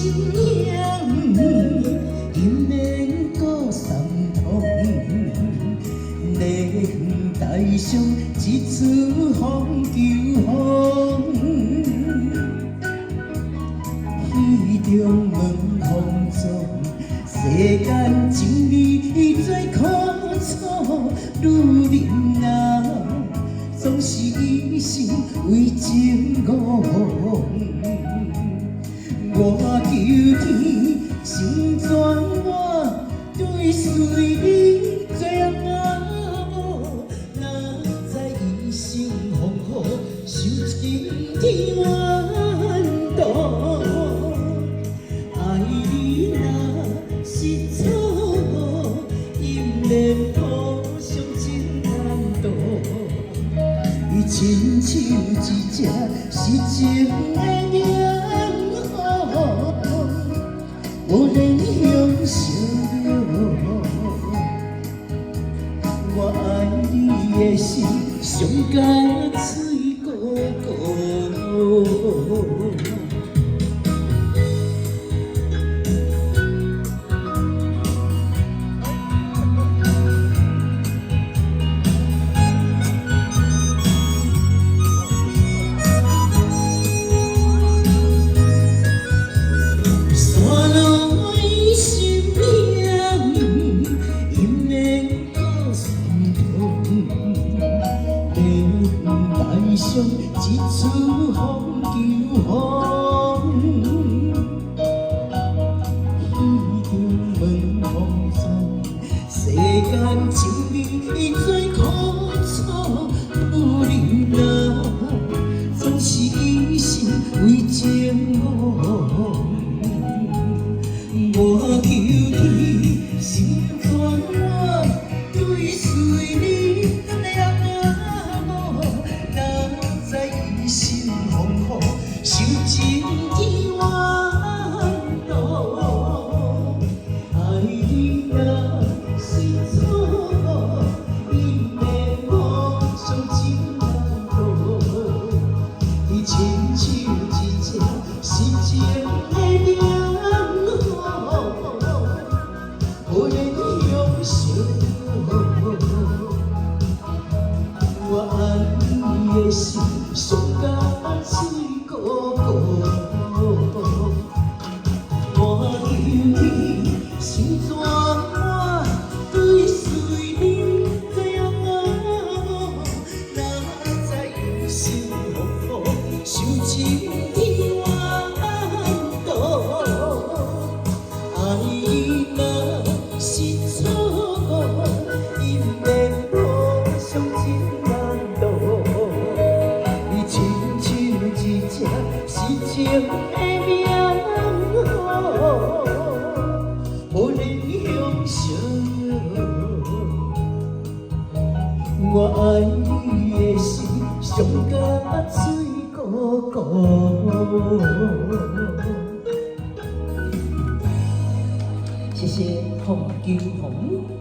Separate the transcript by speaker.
Speaker 1: 心影，因缘搁相同。莲台上一出风求风，戏中问风中，世间情义最苦楚，女人啊，总是一心为情误。我求天成全我，对随你做阿某，哪知一生风雨，受尽天怨妒。爱你若是错误，因缘互相真难渡。伊亲像一只失情的鸟。无人享受，我爱你的心伤甲水汩汩。台上一出风求风，戏中问风中，世间情义最苦楚。女人啊，总是一心为情误。我求天成全我，对随你阿某。一心风雨，受尽天怨妒。爱你若是错误，因缘互相真难渡。伊亲像一只失情的鸟，无人享受。我爱你的心。伤甲水汩汩，我求你成全我，对随你做阿某，哪知一生风雨，受尽天怨妒。爱你若是错误，因缘互相真难渡。是情的鸟，无人享受。我爱你的心伤甲水汩汩。谢谢洪九红。